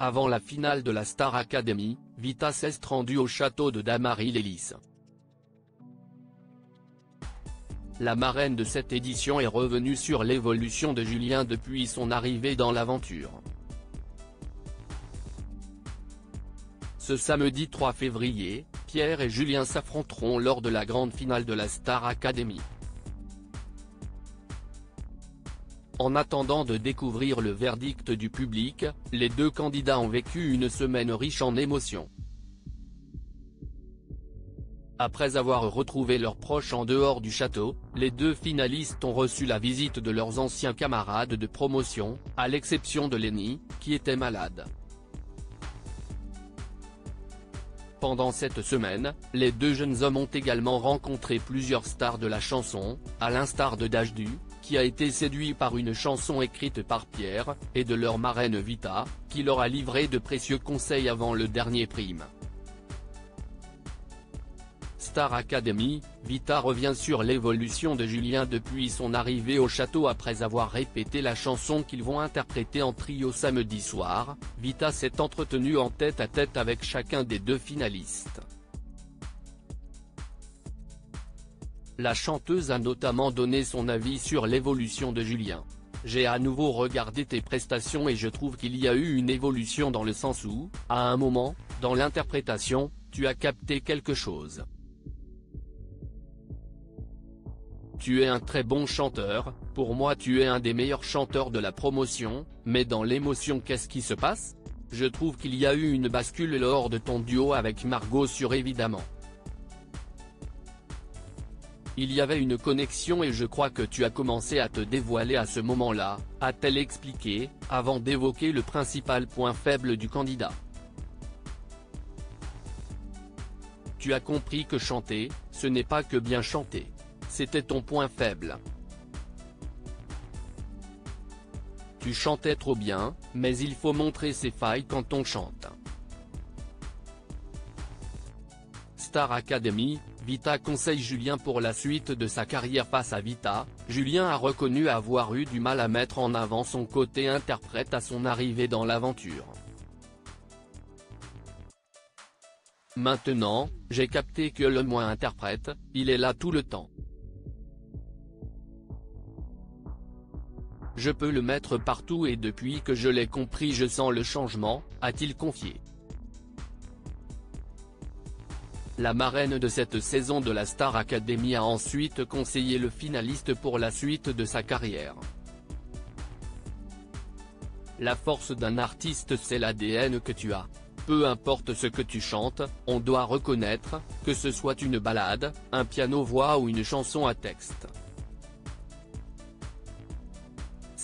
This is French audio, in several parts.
Avant la finale de la Star Academy, Vita s'est rendue au château de Damary-les-Lys. La marraine de cette édition est revenue sur l'évolution de Julien depuis son arrivée dans l'aventure. Ce samedi 3 février, Pierre et Julien s'affronteront lors de la grande finale de la Star Academy. En attendant de découvrir le verdict du public, les deux candidats ont vécu une semaine riche en émotions. Après avoir retrouvé leurs proches en dehors du château, les deux finalistes ont reçu la visite de leurs anciens camarades de promotion, à l'exception de Lenny, qui était malade. Pendant cette semaine, les deux jeunes hommes ont également rencontré plusieurs stars de la chanson, à l'instar de Dajdu, qui a été séduit par une chanson écrite par Pierre, et de leur marraine Vita, qui leur a livré de précieux conseils avant le dernier prime. Star Academy, Vita revient sur l'évolution de Julien depuis son arrivée au château après avoir répété la chanson qu'ils vont interpréter en trio samedi soir. Vita s'est entretenue en tête-à-tête avec chacun des deux finalistes. La chanteuse a notamment donné son avis sur l'évolution de Julien. J'ai à nouveau regardé tes prestations et je trouve qu'il y a eu une évolution dans le sens où, à un moment, dans l'interprétation, tu as capté quelque chose. Tu es un très bon chanteur, pour moi tu es un des meilleurs chanteurs de la promotion, mais dans l'émotion qu'est-ce qui se passe? Je trouve qu'il y a eu une bascule lors de ton duo avec Margot sur Évidemment. Il y avait une connexion et je crois que tu as commencé à te dévoiler à ce moment-là, a-t-elle expliqué, avant d'évoquer le principal point faible du candidat. Tu as compris que chanter, ce n'est pas que bien chanter. C'était ton point faible. Tu chantais trop bien, mais il faut montrer ses failles quand on chante. Star Academy, Vita conseille Julien pour la suite de sa carrière. Face à Vita, Julien a reconnu avoir eu du mal à mettre en avant son côté interprète à son arrivée dans l'aventure. Maintenant, j'ai capté que le moi interprète, il est là tout le temps. Je peux le mettre partout et depuis que je l'ai compris je sens le changement, a-t-il confié. La marraine de cette saison de la Star Academy a ensuite conseillé le finaliste pour la suite de sa carrière. La force d'un artiste c'est l'ADN que tu as. Peu importe ce que tu chantes, on doit reconnaître, que ce soit une ballade, un piano-voix ou une chanson à texte.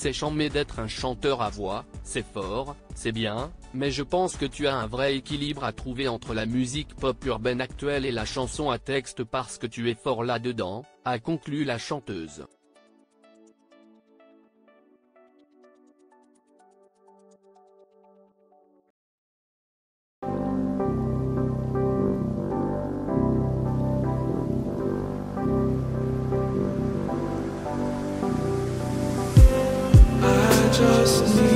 C'est charmé d'être un chanteur à voix, c'est fort, c'est bien, mais je pense que tu as un vrai équilibre à trouver entre la musique pop urbaine actuelle et la chanson à texte parce que tu es fort là-dedans, a conclu la chanteuse. Just need